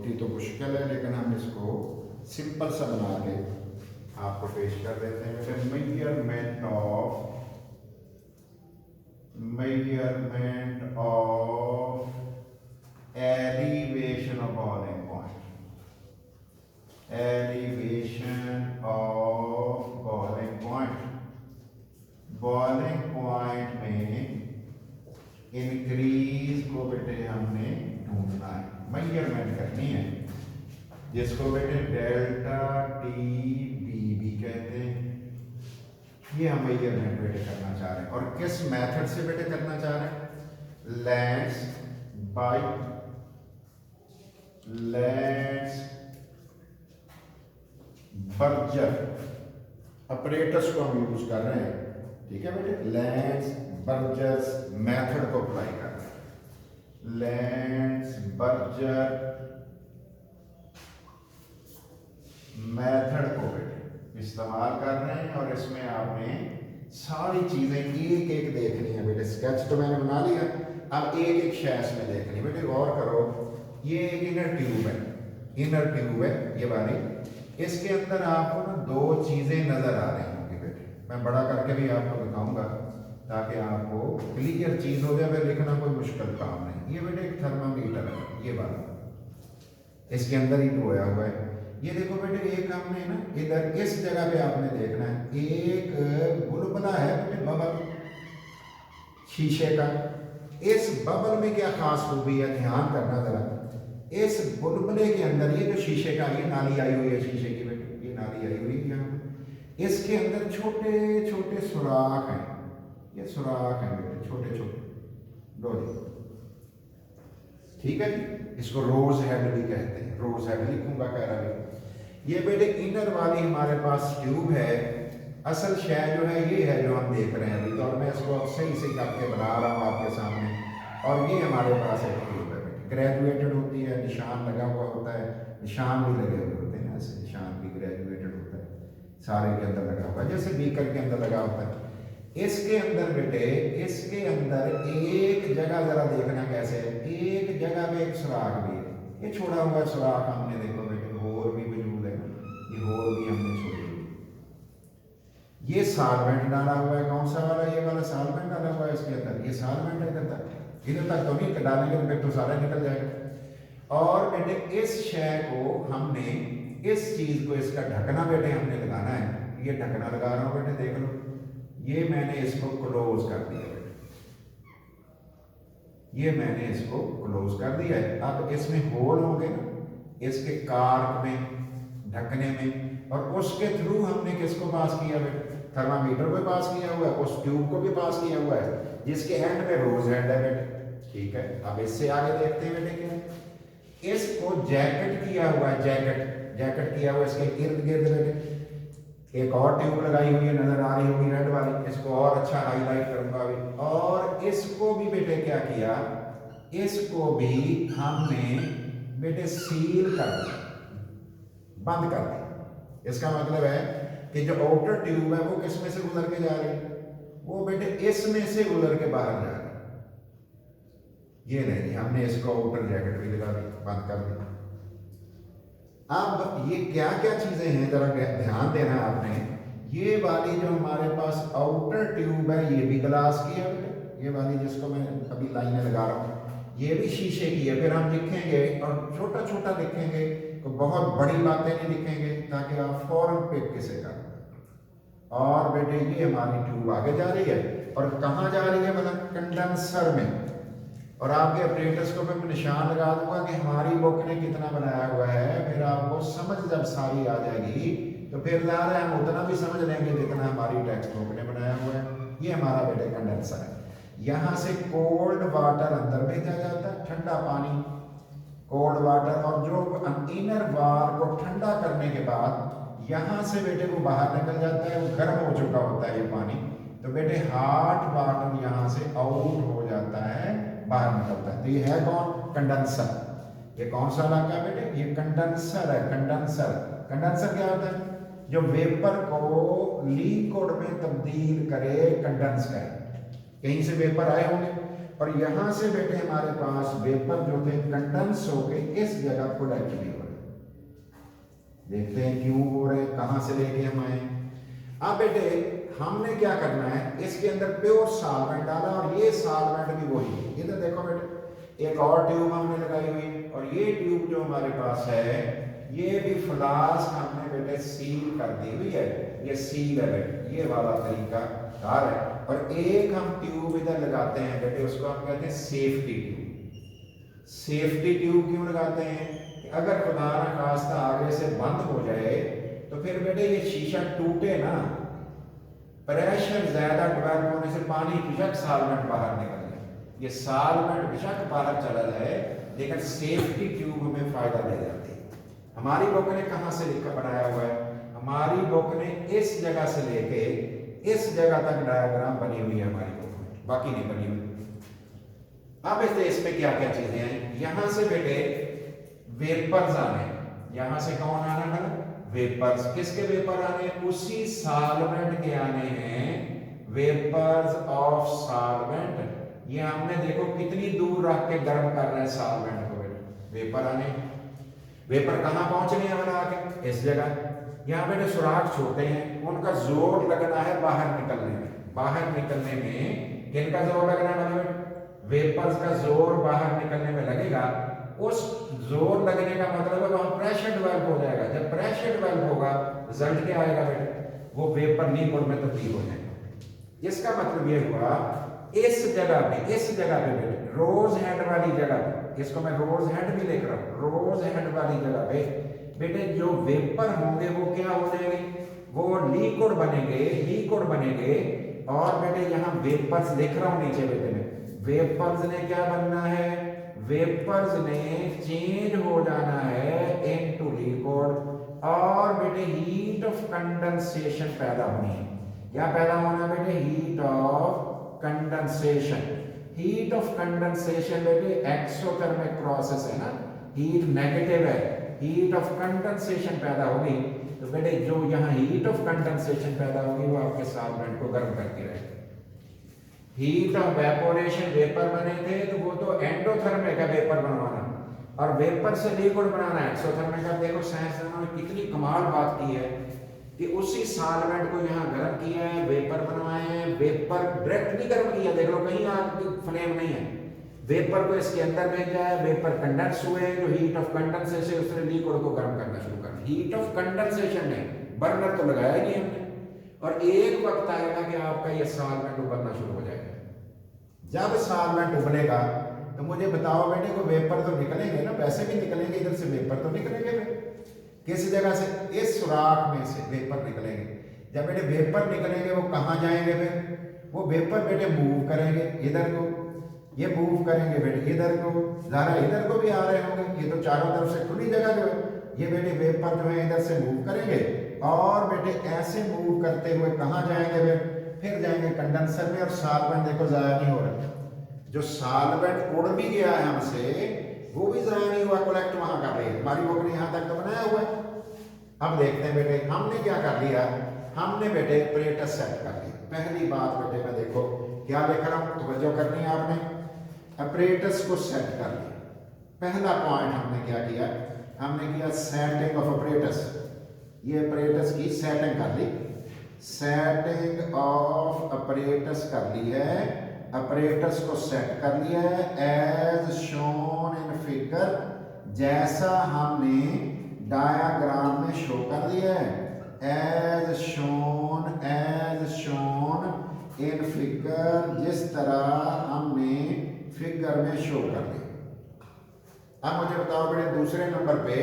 ही तो मुश्किल है, लेकिन हम इसको सिंपल सा बना के आपको पेश कर देते हैं। Measurement of elevation of boiling point, elevation of boiling point. Boiling point में इंक्रीज को बेटे हमने ढूंढना है, मेजरमेंट करनी है, जिसको बेटे डेल्टा टी बी भी कहते हैं। ये हम मेजरमेंट बेटे करना चाह रहे हैं, और किस मेथड से बेटे करना चाह रहे हैं? लेंस बर्जर ऑपरेटर्स को हम यूज कर रहे हैं, ठीक है बेटे। लेंस बर्जर मेथड को अप्लाई कर रहे हैं, लेंस बर्जर मेथड को बेटे इस्तेमाल कर रहे हैं। और इसमें आपने सारी चीजें एक एक देखनी है बेटे। स्केच तो मैंने बना लिया, अब एक एक शैस में देखनी है बेटे। गौर करो, ये एक इनर ट्यूब है, इनर ट्यूब है ये वाली। इसके अंदर आपको ना दो चीजें नजर आ रही होंगी बेटे, मैं बड़ा करके भी आपको दिखाऊंगा ताकि आपको क्लियर चीज हो जाए, फिर लिखना कोई मुश्किल काम नहीं। ये बेटे एक थर्मामीटर है, ये वाला इसके अंदर ही डुबोया हुआ है। ये देखो बेटे, एक हमने ना इधर इस जगह पे आपने देखना है, एक बुलबुला है बेटे, बबल शीशे का। इस बबल में क्या खास खूबी है, ध्यान करना जरा। इस बुलबुले के अंदर ये जो शीशे का, ये नाली आई हुई है शीशे की बेटे, ये नाली आई हुई है यहाँ। इसके अंदर छोटे छोटे सुराख हैं, ये सुराख हैं बेटे, छोटे छोटे डोरी, ठीक है जी। इसको रोज हेड भी कहते हैं, रोज हेड लिखूंगा कह रहा है। ये बेटे इनर वाली हमारे पास ट्यूब है। असल शय जो है ये है जो हम देख रहे हैं अभी, तो मैं इसको सही से करके बना रहा हूँ आपके सामने। और ये हमारे पास एक ट्यूब है बेटे, ग्रेजुएटेड होती है, निशान लगा हुआ होता है, निशान भी लगे हुए होते हैं, ऐसे निशान भी ग्रेजुएटेड होता है, सारे के अंदर लगा हुआ है, जैसे बीकर के अंदर लगा होता है। इसके अंदर बेटे, इसके अंदर एक जगह जरा देखना कैसे है, एक जगह पे एक सुराख भी है, ये छोड़ा हुआ सुराख हमने देखो बेटे, होल भी मौजूद है, ये होल भी हमने छोड़ी हुई। ये सॉल्वेंट डाला हुआ है, कौन सा वाला? ये वाला सॉल्वेंट डाला हुआ है इसके अंदर, ये सॉल्वेंट है इधर तक तो नहीं डालेंगे तो फिर तो सारा निकल जाएगा। और बेटे इस शय को हमने, इस चीज को, इसका ढकना बेटे हमने लगाना है। ये ढकना लगा रहा हूं बेटे, देख लो, ये मैंने इसको क्लोज कर दिया बेटे, ये मैंने इसको क्लोज कर दिया है। अब इसमें होल होंगे ना, इसके कार्क में, ढकने में, और उसके थ्रू हमने किसको पास किया बेटे? थर्मामीटर को पास किया हुआ है, उस ट्यूब को भी पास किया हुआ है, जिसके एंड में रोज हेड है बेटे, ठीक है। अब इससे आगे देखते हैं बेटे क्या, इसको जैकेट किया हुआ है, जैकेट किया हुआ है इसके इर्द गिर्द बेटे। एक और ट्यूब लगाई हुई है, नजर आ रही होगी रेड वाली, इसको और अच्छा हाईलाइट करूंगा अभी। और इसको भी बेटे क्या किया, इसको भी हमने बेटे सील कर दिया, बंद कर दिया। इसका मतलब है कि जो आउटर ट्यूब है वो किस में से गुजर के जा रही है? वो बेटे इसमें से गुजर के बाहर जा रही है। ये नहीं, हमने इसको आउटर जैकेट भी लगा दी, बंद कर दी। अब ये क्या क्या चीजें हैं जरा ध्यान देना आपने। ये वाली जो हमारे पास आउटर ट्यूब है, ये भी ग्लास की है बेटे, ये वाली जिसको मैं अभी लाइनें लगा रहा हूँ, ये भी शीशे की है। फिर हम लिखेंगे और छोटा छोटा लिखेंगे, तो बहुत बड़ी बातें नहीं लिखेंगे ताकि आप फौरन पिक किसे कर। और बेटे ये हमारी ट्यूब आगे जा रही है, और कहाँ जा रही है? मतलब कंडेंसर में। और आपके ऑपरेटर्स को मैं निशान लगा दूंगा कि हमारी बुक ने कितना बनाया हुआ है। फिर आपको समझ जब सारी आ जाएगी तो फिर ज़्यादा हम उतना भी समझ लेंगे जितना हमारी टेक्स्ट बुक ने बनाया हुआ है। ये हमारा बेटे कंडेंसर है। यहाँ से कोल्ड वाटर अंदर भेजा जाता है, ठंडा पानी, कोल्ड वाटर, और जो इनर वाल को ठंडा करने के बाद यहाँ से बेटे वो बाहर निकल जाता है, वो गर्म हो चुका होता है ये पानी, तो बेटे हॉट वाटर यहाँ से आउट हो जाता है, बाहर निकलता है। तो ये है कौन? कंडेंसर। ये कौन सा इलाका है बेटे? ये कंडेंसर है। कंडेंसर क्या होता है? जो वेपर को लिक्विड में तब्दील करे, कंडेंस करे। कहीं से वेपर आए होंगे, और यहाँ से बेटे हमारे पास वेपर जो थे कंडेंस होके इस जगह कोलेक्ट भी हो रहे। देखते हैं क्यों हो रहे, कहाँ से लेके हम आए। अब बेटे हमने क्या करना है, इसके अंदर प्योर सॉल्वेंट डाला और ये सॉल्वेंट भी वही है। इधर देखो बेटे एक और ट्यूब हमने लगाई हुई है और ये ट्यूब जो हमारे पास है ये भी फ्लास्क हमने बेटे सील कर दी हुई है। ये सील है बेटे, ये वाला तरीका कार है। और एक हम ट्यूब इधर लगाते हैं बेटे, उसको हम कहते हैं सेफ्टी ट्यूब। सेफ्टी ट्यूब क्यों लगाते हैं कि अगर खुदा ना खास्ता आगे से बंद हो जाए तो फिर बेटे ये शीशा टूटे ना, प्रेशर ज्यादा डेवलप होने से पानी बेशक सॉल्वेंट बाहर निकल जाए, ये सॉल्वेंट बेशक बाहर चला जाए, लेकिन सेफ्टी ट्यूब हमें फायदा दे जाती है। हमारी बुक ने कहाँ से लिखा बनाया हुआ है, हमारी बुक ने इस जगह से लेके इस जगह तक डायग्राम बनी हुई है हमारी बुक में, बाकी नहीं बनी हुई। अब इसमें क्या क्या चीजें हैं, यहां से बेटे वेपर्स आने, यहां से कौन आना है, वेपर्स। किसके वेपर आने, उसी सॉल्वेंट के आने हैं, वेपर्स ऑफ सॉल्वेंट। ये हमने देखो कितनी दूर रख के गर्म कर रहे हैं सॉल्वेंट को बेटे, वेपर आने। वेपर कहां पहुंचने हैं बना के, इस जगह। यहाँ बेटे सुराख छोटे हैं, उनका जोर लगना है बाहर निकलने में। बाहर निकलने में किनका जोर लगना है बेटे, वेपर्स का जोर बाहर निकलने में लगेगा। उस जोर लगने का मतलब है वहां प्रेशर डेवलप हो जाएगा। जब प्रेशर डेवलप होगा रिजल्ट क्या आएगा बेटे, वो वेपर लिक्विड में तब्दील हो जाएगा। इसका मतलब ये हुआ इस जगह पे, इस जगह पे बेटे रोज हेड वाली जगह पे, इसको मैं रोज हेड भी लिख रहा हूं, रोज हेड वाली जगह पे बेटे जो वेपर होंगे वो क्या हो जाएंगे, वो लिक्विड बनेंगे, लिक्विड बनेंगे। और बेटे यहाँ वेपर्स लिख रहा हूं नीचे बेटे में, वेपर्स ने क्या बनना है, वेपर्स ने चेंज हो जाना है इनटू लिक्विड। और बेटे हीट ऑफ कंडेंसेशन पैदा होनी है। क्या पैदा होना है बेटे, heat of condensation. Heat of condensation बेटे एक्सोथर्मिक प्रोसेस है ना, हीट नेगेटिव है, हीट ऑफ कंडेंसेशन पैदा होगी। तो बेटे जो यहाँ हीट ऑफ कंडेंसेशन पैदा होगी वो आपके सॉल्वेंट को गर्म करती रहेगी। हीट ऑफ वेपोरेशन, वेपर बने थे तो वो तो एंडोथर्मिक है वेपर बनवाना, और वेपर से लिक्विड बनाना है एक्सोथर्मिक। अब देखो साइंसदानों ने कितनी कमाल बात की है कि उसी सॉल्वेंट को यहाँ गर्म किया है, वेपर बनवाए हैं। वेपर डायरेक्ट नहीं गर्म किया, देख लो कहीं आग की फ्लेम नहीं है, वेपर को इसके अंदर भेजा है, वेपर कंडेंस हुए, जो हीट ऑफ कंडेंसेशन उसने लिक्विड को गर्म करना शुरू कर दिया। हीट ऑफ कंडेंसेशन ने बर्नर तो लगाया ही नहीं हमने, और एक वक्त आएगा कि आपका ये सॉल्वेंट उबलना शुरू हो जाएगा। जब सॉल्वेंट उबलेगा तो मुझे बताओ बेटे को वेपर तो निकलेंगे ना, वैसे भी निकलेंगे, इधर से वेपर तो निकलेंगे। किस जगह से, इस सुराख में से वेपर निकलेंगे। जब बेटे वेपर निकलेंगे वो कहाँ जाएंगे, फिर वो वेपर बेटे मूव करेंगे इधर को, ये मूव करेंगे बेटे इधर को, ज़रा इधर को भी आ रहे होंगे, ये तो चारों तरफ से खुली जगह जो है, ये बेटे वेपर जो है इधर से मूव करेंगे। और बेटे ऐसे मूव करते हुए कहाँ जाएंगे, फिर जाएंगे कंडेंसर में। और सॉल्वेंट देखो ज़ाया नहीं हो रहा, जो सॉल्वेंट उड़ भी गया है हमसे वो भी ज़ाया नहीं हुआ, कलेक्ट वहाँ कर रही है। हमारी बुक ने यहाँ तक तो बनाया हुआ है। अब देखते हैं बेटे हमने क्या कर लिया, हमने बेटे अपरेटस सेट कर लिया। पहली बात बेटे मैं देखो क्या लिख रहा हूँ, तवज्जो करनी है आपने, अपरेटस को सेट कर लिया। पहला पॉइंट हमने क्या किया, हमने किया सेटिंग ऑफ अपरेटस। ये अपरेटस की सेटिंग कर ली, सेटिंग ऑफ अपरेटस कर ली है, अपरेटस को सेट कर लिया है एज शोन इन फिगर, जैसा हमने डायाग्राम में शो कर दिया है। एज शोन इन फिगर, जिस तरह हमने फिगर में शो कर दिया। अब मुझे बताओ बेटे दूसरे नंबर पे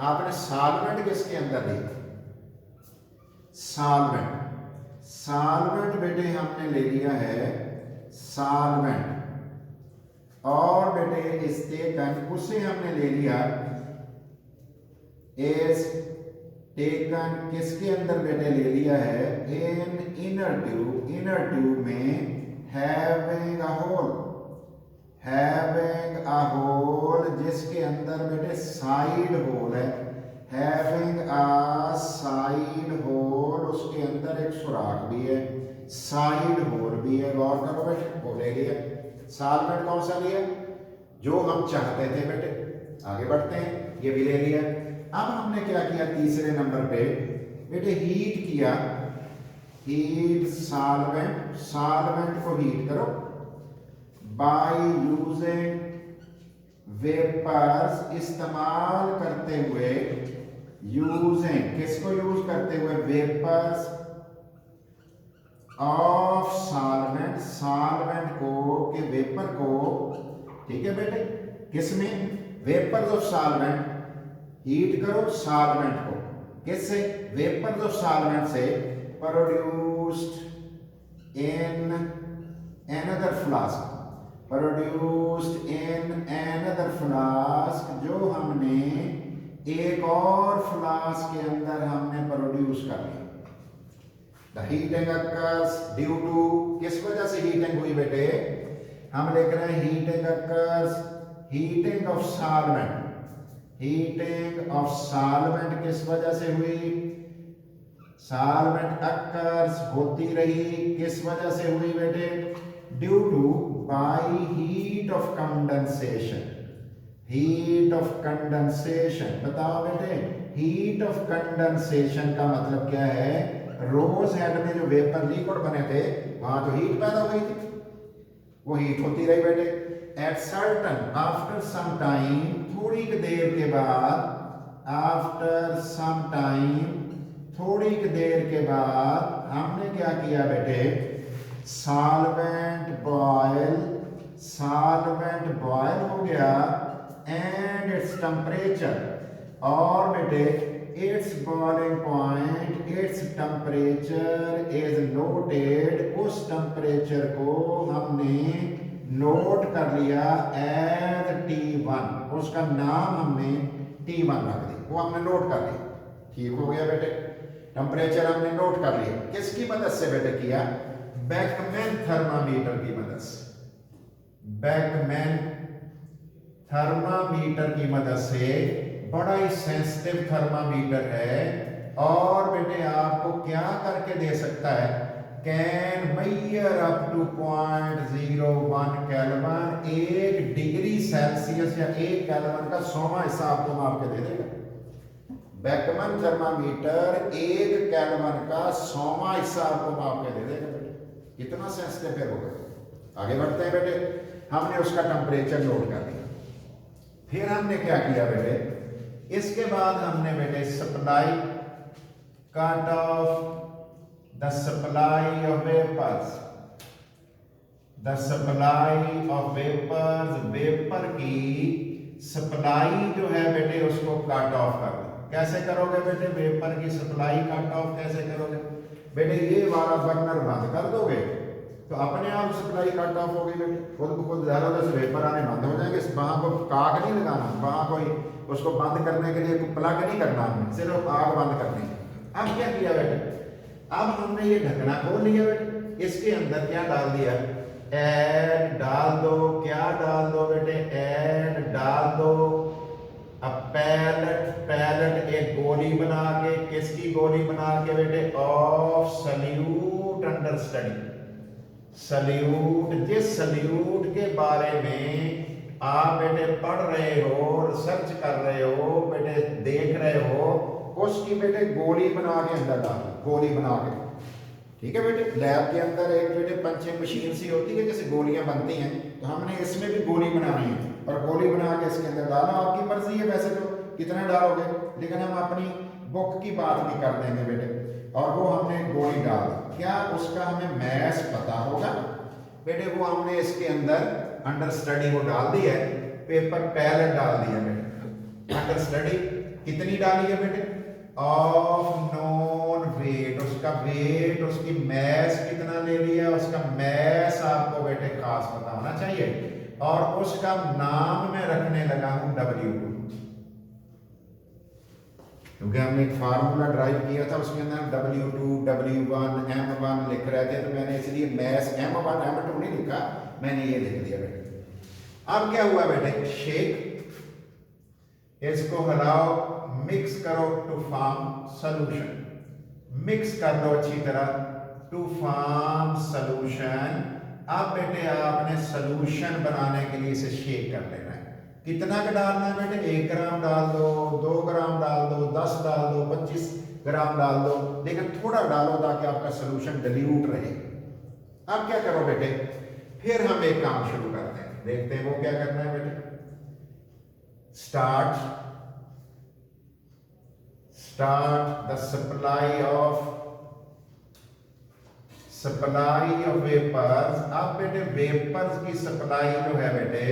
आपने सॉल्वेंट किसके अंदर ली, सॉल्वेंट बेटे हमने ले लिया है सॉल्वेंट, और बेटे इस टेकन उसे हमने ले लिया इस टेकन किसके अंदर बेटे ले लिया है, इन इनर ट्यूब में हैविंग अ होल, जिसके अंदर बेटे साइड होल है, हैविंग अ साइड होल, उसके अंदर एक सुराख भी है, साइड होल भी है। गौर करो बेटे, वो ले लिया सॉल्वेंट कौन सा लिया जो हम चाहते थे बेटे। आगे बढ़ते हैं, ये भी ले लिया। अब हमने क्या किया तीसरे नंबर पे बेटे, हीट किया, हीट सॉल्वेंट, सॉल्वेंट को हीट करो बाय यूजिंग वेपर्स, इस्तेमाल करते हुए, यूजिंग किसको यूज करते हुए, वेपर्स ऑफ सॉल्वेंट, सॉल्वेंट को के वेपर को, ठीक है बेटे, किसमें, वेपर्स ऑफ सॉल्वेंट, हीट करो सॉल्वेंट को, किससे, वेपर्स ऑफ सॉल्वेंट से, produced in another flask, produced in another flask, जो हमने एक और फ्लास्क के अंदर हमने प्रोड्यूस कर लिया। The heating occurs due to, किस वजह से हीटिंग हुई बेटे, हम लिख रहे हैं heating occurs, heating of solvent, heating of solvent किस वजह से हुई, सॉल्वेंट अकर्स होती रही, किस वजह से हुई बेटे, due to by heat of condensation, heat of condensation. बताओ बेटे, हीट ऑफ कंडेंसेशन का मतलब क्या है, रोज हेड में जो वेपर लिक्विड बने थे वहां तो हीट पैदा हुई थी, वो हीट होती रही बेटे। At certain, after some time, थोड़ी देर के बाद, आफ्टर सम टाइम, थोड़ी देर के बाद हमने क्या किया बेटे, सॉल्वेंट बॉयल, सॉल्वेंट बॉयल हो गया एंड इट्स टेम्परेचर, और बेटे it's boiling point, its temperature is noted, उस टेम्परेचर को हमने नोट कर लिया एज T1, उसका नाम हमने T1 रख दिया, वो हमने नोट कर लिया। ठीक हो गया बेटे, टेम्परेचर हमने नोट कर लिया, किसकी मदद से बेटे किया, बेकमैन थर्मामीटर की मदद से, बेकमैन थर्मामीटर की मदद से, बड़ा ही सेंसिटिव थर्मामीटर है, और बेटे आपको क्या करके दे सकता है, can measure up to 0.01 kelvin, 1 degree Celsius या 1 केल्विन का 100वां हिस्सा आपको माप के दे देगा। बेकमैन थर्मामीटर 1 केल्विन का 100वां हिस्सा आपको माप के दे देगा बेटे, कितना सेंसिटिव है होगा। आगे बढ़ते हैं बेटे, हमने उसका टेम्परेचर नोट कर दिया। फिर हमने क्या किया बेटे, इसके बाद हमने बेटे supply, cut off the supply of vapours, the supply of vapours, vapour की सप्लाई जो है बेटे उसको कट ऑफ कर दो। कैसे करोगे बेटे, वेपर की सप्लाई कट ऑफ कैसे करोगे बेटे, ये वाला बर्नर बंद कर दोगे तो अपने आप सप्लाई कट ऑफ होगी बेटे, खुद को खुद ज़्यादा से वेपर आने बंद हो जाएंगे। वहां को काग नहीं लगाना, वहां कोई उसको बंद करने के लिए प्लग नहीं करना, हमने सिर्फ आग बंद करनी है। अब क्या किया बेटे, अब हमने ये ढकना खोल लिया बेटे, इसके अंदर क्या डाल दिया, ऐड डाल दो, क्या डाल दो बेटे, ऐड डाल दो, अब पैलेट, पैलेट एक गोली बना के, किसकी गोली बना के बेटे, of solute under study, solute, जिस सल्यूट के बारे में आप बेटे पढ़ रहे हो, रिसर्च कर रहे हो बेटे, देख रहे हो, उसकी बेटे गोली बना के अंदर डाल, गोली बना के, ठीक है बेटे। लैब के अंदर एक बेटे पंचिंग मशीन सी होती है जैसे गोलियां बनती हैं, तो हमने इसमें भी गोली बनानी है और गोली बना के इसके अंदर डालना। आपकी मर्जी है वैसे तो कितना डालोगे, लेकिन हम अपनी बुक की बात भी कर देंगे बेटे, और वो हमने गोली डाल दी। क्या उसका हमें मैस पता होगा बेटे, वो हमने इसके अंदर अंडर स्टडी वो डाल दी है, पेपर पैलेट डाल दिया बेटे, अंडर स्टडी कितनी डाली है बेटे, ऑफ नोन वेट, उसका वेट, उसकी मैस कितना ले लिया, उसका मैस आपको बेटे खास पता होना चाहिए, और उसका नाम मैं रखने लगा हूं W2, क्योंकि हमने एक फार्मूला ड्राइव किया था, उसके अंदर W2, W1, M1 लिख रहे थे, तो मैंने इसलिए मैस M1 M2 नहीं लिखा, मैंने ये लिख दिया बेटे। अब क्या हुआ बेटे, शेक, इसको हिलाओ, मिक्स करो टू फॉर्म सॉल्यूशन, मिक्स कर लो अच्छी तरह, टू फॉर्म सॉल्यूशन, अब बेटे आपने सोल्यूशन बनाने के लिए इसे शेक कर लेना है। कितना का डालना है बेटे? 1 ग्राम डाल दो, 2 ग्राम डाल दो, 10 डाल दो, 25 ग्राम डाल दो, लेकिन थोड़ा डालो ताकि आपका सोल्यूशन डिल्यूट रहे। अब क्या करो बेटे, फिर हम एक काम शुरू करते हैं, देखते हैं वो क्या करना है बेटे। Start the supply of vapours. अब बेटे वेपर्स की सप्लाई जो है बेटे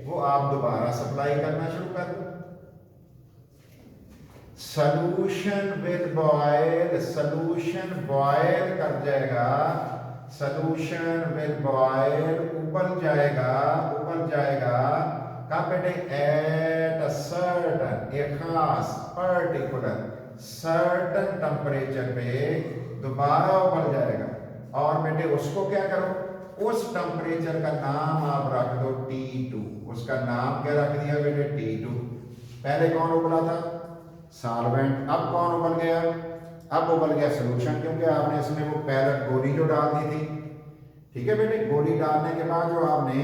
वो आप दोबारा सप्लाई करना शुरू कर दो। सॉल्यूशन बॉयल कर जाएगा, सॉल्यूशन विल बॉयल, उबल जाएगा कब बेटे? एट अ सर्टन, एक खास पर्टिकुलर सर्टन टेम्परेचर पे दोबारा उबल जाएगा। और बेटे उसको क्या करो, उस टेम्परेचर का नाम आप रख दो T2। उसका नाम क्या रख दिया बेटे? T2। पहले कौन उबला था? सॉल्वेंट। अब कौन उबल गया? अब उबल गया सोल्यूशन, क्योंकि आपने इसमें वो पैलेट गोली जो डाल दी थी। ठीक है बेटे, गोली डालने के बाद जो आपने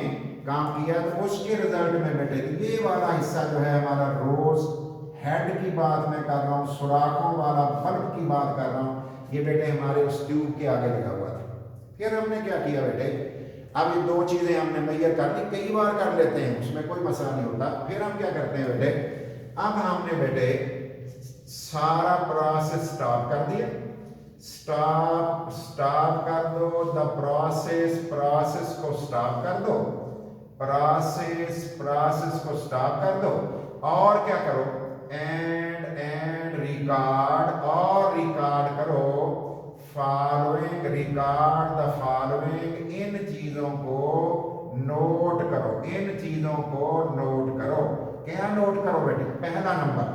काम किया तो उसके रिजल्ट में बेटे ये वाला हिस्सा जो है हमारा रोज हेड की बात मैं कर रहा हूँ, सुराखों वाला बल्ब की बात कर रहा हूँ, ये बेटे हमारे उस ट्यूब के आगे लगा हुआ था। फिर हमने क्या किया बेटे, अब ये दो चीजें हमने मेजर कर ली, कई बार कर लेते हैं, उसमें कोई मसला नहीं होता। फिर हम क्या करते हैं बेटे, अब हमने बेटे सारा प्रोसेस स्टॉप कर दिया। स्टॉप कर दो द प्रोसेस को स्टॉप कर दो, प्रोसेस को स्टॉप कर दो। और क्या करो, एंड रिकॉर्ड करो रिकॉर्ड द फॉलोइंग, इन चीजों को नोट करो, क्या नोट करो बेटे? पहला नंबर,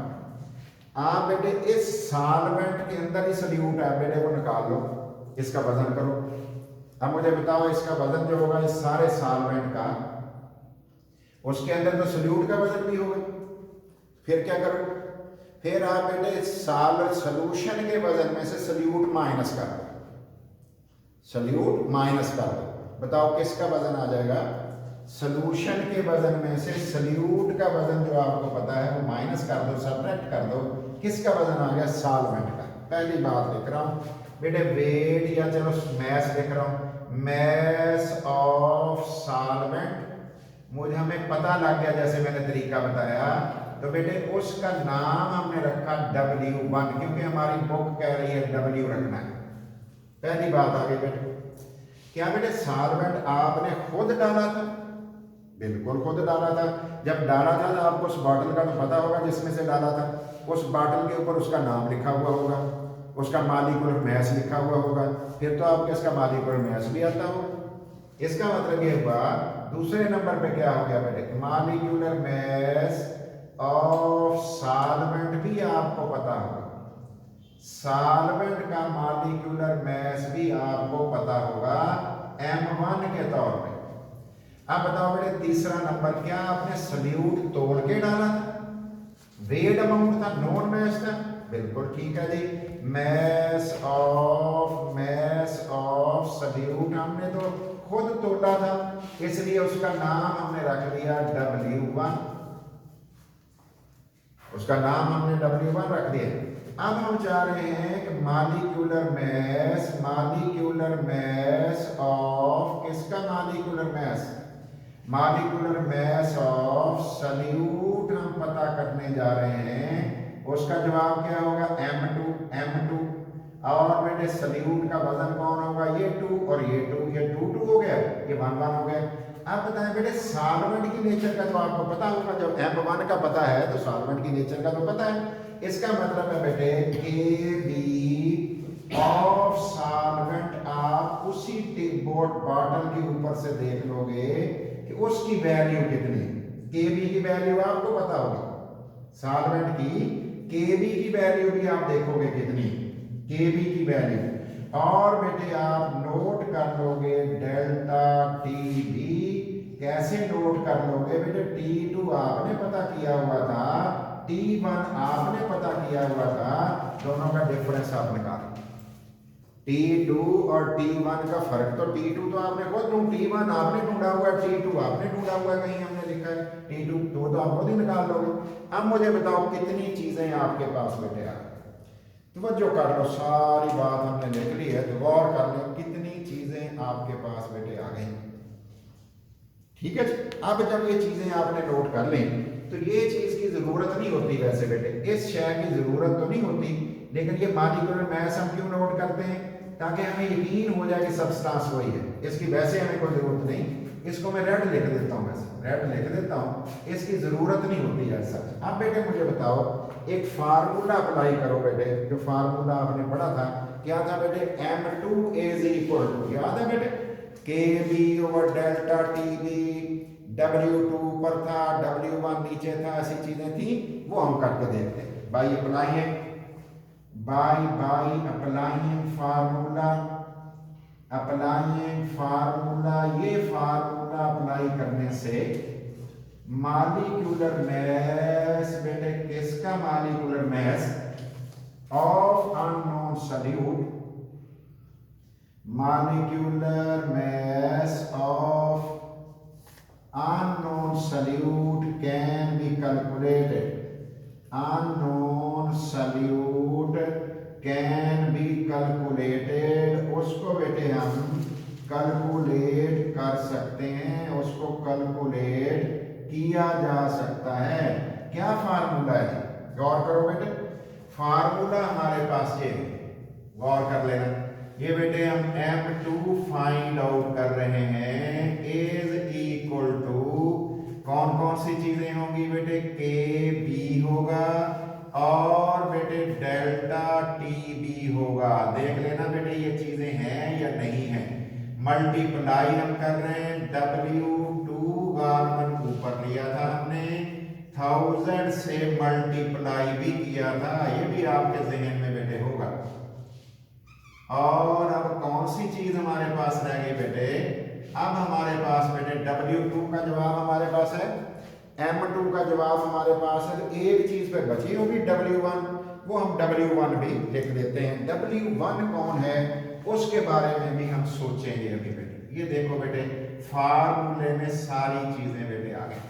आप बेटे इस सॉल्वेंट के अंदर ही सॉल्यूट है बेटे, वो निकाल लो, इसका वजन करो। अब मुझे बताओ इसका वजन जो होगा इस सारे सॉल्वेंट का, उसके अंदर तो सॉल्यूट का वजन भी होगा। फिर क्या करो, फिर आप बेटे सॉल्यूशन के वजन में से सॉल्यूट माइनस कर दो, बताओ किसका वजन आ जाएगा? सॉल्यूशन के वजन में से सॉल्यूट का वजन जो आपको पता है वो माइनस कर दो, सब्ट्रैक्ट कर दो, किसका वजन आ गया? सॉल्वेंट का। पहली बात लिख रहा हूं बेटे, वेट या चलो मैस लिख रहा हूं, मैस ऑफ सॉल्वेंट। मुझे हमें पता लग गया, जैसे मैंने तरीका बताया, तो बेटे उसका नाम हमने रखा W1, क्योंकि हमारी बुक कह रही है W रखना है। पहली बात आ गई बेटे, क्या बेटे सॉल्वेंट आपने खुद डाला था? बिल्कुल खुद डाला था। जब डाला था तो आपको उस बॉटल का तो पता होगा जिसमें से डाला था, उस बॉटल के ऊपर उसका नाम लिखा हुआ होगा, उसका मॉलिक्यूलर मास लिखा हुआ होगा, फिर तो आपको इसका मॉलिक्यूलर मास भी आता होगा। इसका मतलब ये हुआ, दूसरे नंबर पे क्या हो गया बेटे, मॉलिक्यूलर मास ऑफ सॉल्वेंट भी आपको पता होगा, सॉल्वेंट का मॉलिक्यूलर मास भी आपको पता होगा M1 के तौर पे। अब बताओ बेटे तीसरा नंबर, क्या आपने सॉल्यूट तोड़ के डाला था? वेट अमाउंट था, नॉन मास था, बिल्कुल ठीक है जी। मास ऑफ सॉल्यूट हमने तो खुद तोड़ा था, इसलिए उसका नाम हमने रख दिया W1, उसका नाम हमने W1 रख दिया। अब हम चाह रहे हैं कि मॉलिक्यूलर मास ऑफ किसका? मॉलिक्यूलर मास ऑफ सॉल्यूट हम पता करने जा रहे हैं। उसका जवाब क्या होगा? M2। और बेटे सॉल्यूट का वजन कौन होगा? ये 2 और ये 2, ये 2 हो गया, ये 1 हो गया। अब बताएं बेटे सॉल्वेंट की नेचर का तो आपको पता होगा, जब M1 का पता है तो सॉल्वेंट की नेचर का तो पता है। इसका मतलब है बेटे Kb ऑफ सॉल्वेंट आप उसी बॉटल के ऊपर से देख लोगे कि उसकी वैल्यू कितनी है। Kb की वैल्यू आपको पता होगी, सॉल्वेंट की Kb की वैल्यू भी आप देखोगे कितनी, Kb की वैल्यू। और बेटे आप नोट कर लोगे डेल्टा Tb। कैसे नोट कर लोगे बेटे? T2 आपने पता किया हुआ था, T1 आपने पता किया हुआ था, दोनों का डिफरेंस आप निकालो। T2 और T1 का फर्क तो T2 तो आपने खुद ढूंढ, T1 आपने ढूंढा हुआ है, T2 आपने ढूंढा हुआ है, कहीं हमने लिखा है T2 तो आप खुद ही निकाल लोगे। अब मुझे बताओ कितनी चीजें आपके पास बेटे आ गई। तो जो कर लो, सारी बात हमने लिख ली है, तो गौर कर लो कितनी चीजें आपके पास बेटे आ गई। ठीक है। अब जब ये चीजें आपने नोट कर ली, तो ये चीज की जरूरत नहीं होती वैसे बेटे, इस शय की जरूरत तो नहीं होती, लेकिन ये मॉलिक्यूलर मास हम क्यों नोट करते हैं, ताकि हमें यकीन हो जाए कि सबस्टांस वही है। इसकी वैसे हमें कोई जरूरत नहीं, इसको मैं रेड लिख देता हूँ, वैसे रेड लिख देता हूँ, इसकी जरूरत नहीं होती ऐसा। अब बेटे मुझे बताओ, एक फार्मूला अप्लाई करो बेटे, जो फार्मूला आपने पढ़ा था, क्या था बेटे, M2 इज इक्वल टू, याद है बेटे, KB over delta TB, W2 पर था, W1 नीचे था, ऐसी चीजें थी, वो हम करके देखते हैं। बाई अप्लाइंग फार्मूला, ये फार्मूला अप्लाई करने से मॉलिक्यूलर मास बेटे, किसका molecular mass of unknown solute, molecular mass of unknown solute can be calculated, unknown solute can be calculated, उसको बेटे हम कैलकुलेट कर सकते हैं, उसको कैलकुलेट किया जा सकता है। क्या फार्मूला है, गौर करो बेटे, फार्मूला हमारे पास ये, गौर कर लेना, ये बेटे हम M2 फाइंड आउट कर रहे हैं, इज इक्वल टू कौन कौन सी चीजें होंगी बेटे, KB होगा और बेटे डेल्टा TB होगा। देख लेना बेटे ये चीजें हैं या नहीं है। मल्टीप्लाई हम कर रहे हैं, W2 गार्मन ऊपर लिया था हमने, 1000 से मल्टीप्लाई भी किया था, ये भी आपके जहन में बेटे होगा। और अब कौन सी चीज हमारे पास रह गई बेटे, अब हमारे पास बेटे W2 का जवाब हमारे पास है, M2 का जवाब हमारे पास है, तो एक चीज पे बची होगी W1, वो हम W1 भी लिख देते हैं। W1 कौन है उसके बारे में भी हम सोचेंगे अभी बेटे। ये देखो बेटे, फार्मूले में सारी चीजें बेटे आ गई।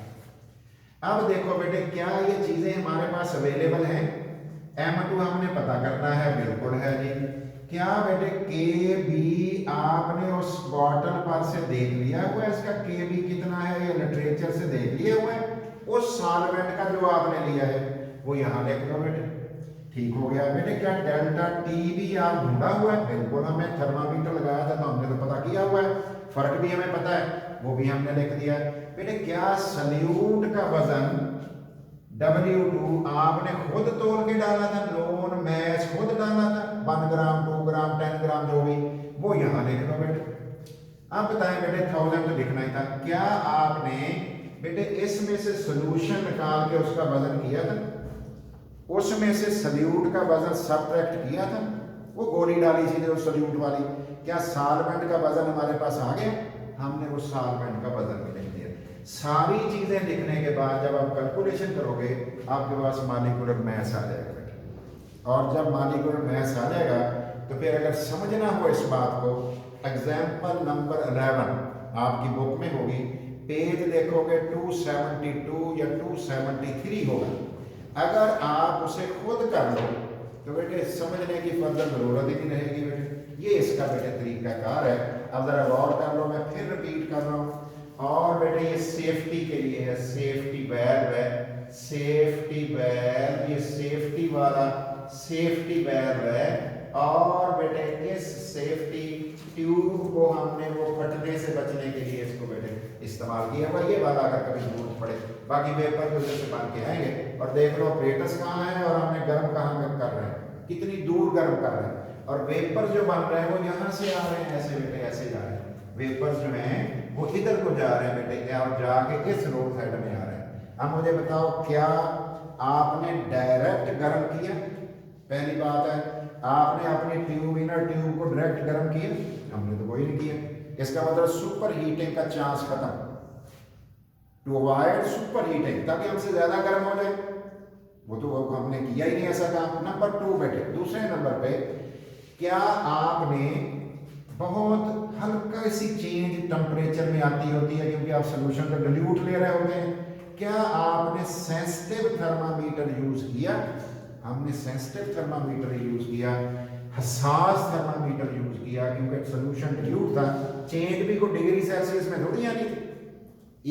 अब देखो बेटे, क्या ये चीजें हमारे पास अवेलेबल हैं, M2 हमने पता करना है, बिल्कुल है जी। क्या बेटे KB आपने उस बॉटल पर से देख लिया हुआ है, इसका KB कितना है, ये लिटरेचर से देख लिए हुए हैं, उस सॉल्वेंट का जो आपने लिया है वो यहाँ लिख लो बेटे, ठीक हो गया बेटे। क्या डेल्टा TB आप ढूंढा हुआ है, बिल्कुल, हमें थर्मामीटर लगाया था तो हमने तो पता किया हुआ है, फर्क भी हमें पता है, वो भी हमने लिख दिया है बेटे। क्या सल्यूट का वजन W2 आपने खुद तोल के डाला था, नोन मैस खुद डाला था, 1 ग्राम 2 ग्राम 10 ग्राम जो भी, वो यहाँ लिख लो बेटे। अब बताएं बेटे, 1000 तो लिखना ही था। क्या आपने बेटे इसमें से सोल्यूशन निकाल के उसका वजन किया था, उसमें से सल्यूट का वजन सब्ट्रैक्ट किया था, वो गोली डाली सीधे उस सल्यूट वाली, क्या सॉल्वेंट का वजन हमारे पास आ गया, हमने उस सॉल्वेंट का वजन भी लिख दिया। सारी चीजें लिखने के बाद जब आप कैलकुलेशन करोगे, आपके पास मॉलिक्यूलर मास आ जाएगा बेटा। और जब मॉलिक्यूलर मास आ जाएगा, तो फिर अगर समझना हो इस बात को, एग्जाम्पल नंबर 11 आपकी बुक में होगी, पेज देखोगे 272 या 273 होगा। अगर आप उसे खुद कर लो तो बेटे समझने की फर्दर जरूरत ही नहीं रहेगी बेटे। ये इसका बेटे तरीकाकार है। अब जरा गौर कर लो, मैं फिर रिपीट कर रहा हूँ। और बेटे ये सेफ्टी के लिए है, सेफ्टी वेल्व है, सेफ्टी वेल्व, ये सेफ्टी वाला सेफ्टी वेल्व है। और बेटे इस सेफ्टी ट्यूब को हमने वो फटने से बचने के लिए इसको बेटे इस्तेमाल किया हुआ, ये वाला अगर कभी जरूरत पड़े। बाकी वेपर तो जैसे बन के आएंगे। और देख लो ऑपरेटर्स कहाँ है और हमने गर्म कहाँ में कर रहे हैं, कितनी दूर गर्म कर रहे हैं। और वेपर जो बन रहे हैं वो यहाँ से आ रहे हैं, ऐसे बेटे ऐसे जा रहे हैं। वेपर्स जो हैं वो इधर को जा रहे हैं बेटे, और जाके इस रोड साइड में आ रहे हैं। अब मुझे बताओ, क्या आपने डायरेक्ट गर्म किया? पहली बात है, आपने अपनी ट्यूब, इनर ट्यूब को डायरेक्ट गर्म किया? हमने तो कोई नहीं किया। इसका मतलब सुपर हीटिंग का चांस खत्म, टू अवॉइड सुपर हीटिंग, ताकि हमसे ज्यादा गर्म हो जाए, वो तो हमने किया ही नहीं ऐसा काम। नंबर 2 बेटे, दूसरे नंबर पे क्या आपने बहुत हल्का सी चेंज टेम्परेचर में आती होती है क्योंकि आप सोल्यूशन का डिल्यूट ले रहे होते हैं, क्या आपने सेंसिटिव थर्मामीटर यूज किया? हमने सेंसिटिव थर्मामीटर यूज किया, हसास थर्मामीटर यूज किया, क्योंकि सोल्यूशन डिल्यूट था। चेंज भी कोई डिग्री सेल्सियस में थोड़ी आनी थी,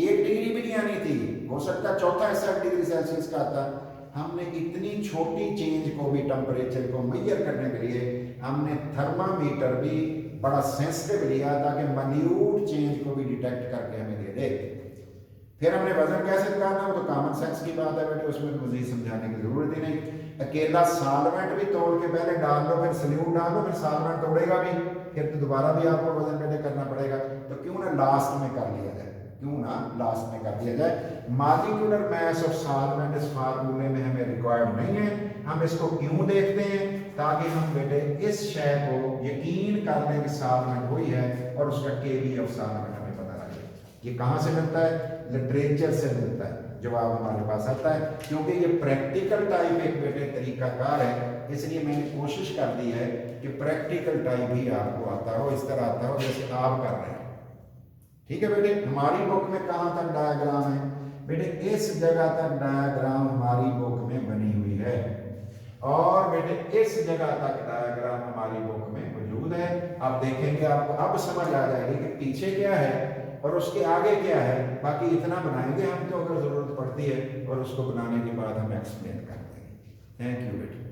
1 डिग्री भी नहीं आनी थी, हो सकता चौथा हिस्सा डिग्री सेल्सियस का आता। हमने इतनी छोटी चेंज को भी टेम्परेचर को मेजर करने के लिए हमने थर्मामीटर भी बड़ा सेंसिटिव लिया ताकि माइन्यूट चेंज को भी डिटेक्ट करके हमें दे दे। फिर हमने वजन कैसे निकालना, वो तो कॉमन सेंस की बात है बेटे, उसमें मजीद समझाने की जरूरत ही नहीं। अकेला सॉल्वेंट भी तोड़ के पहले डाल दो, फिर सल्यूट डाल दो, फिर सॉल्वेंट तोड़ेगा भी, फिर तो दोबारा भी आपको वजन बेटे करना पड़ेगा। तो क्यों ना लास्ट में कर लिया जाए, क्यों ना लास्ट में कर दिया जाए। मॉलिक्यूलर मास ऑफ सॉल्वेंट इस फार्मूले में हमें रिक्वायर्ड नहीं है। हम इसको क्यों देखते हैं, ताकि हम बेटे इस शय को यकीन कर लें कि सॉल्वेंट वही है और उसका केवी ऑफ सॉल्वेंट हमें पता लगे। ये कहाँ से मिलता है? लिटरेचर से मिलता है, जवाब हमारे पास आता है। क्योंकि ये प्रैक्टिकल टाइप एक बेटे तरीकाकार है, इसलिए मैंने कोशिश कर दी है कि प्रैक्टिकल टाइप ही आपको आता हो, इस तरह आता हो जैसे आप कर रहे हैं। ठीक है बेटे, हमारी बुक में कहाँ तक डायग्राम है बेटे? इस जगह तक डायग्राम हमारी बुक में बनी हुई है, और बेटे इस जगह तक डायग्राम हमारी बुक में मौजूद है। आप देखेंगे, आपको अब समझ आ जाएगी कि पीछे क्या है और उसके आगे क्या है। बाकी इतना बनाएंगे हम तो अगर जरूरत पड़ती है, और उसको बनाने के बाद हम एक्सप्लेन कर देंगे। थैंक यू बेटे।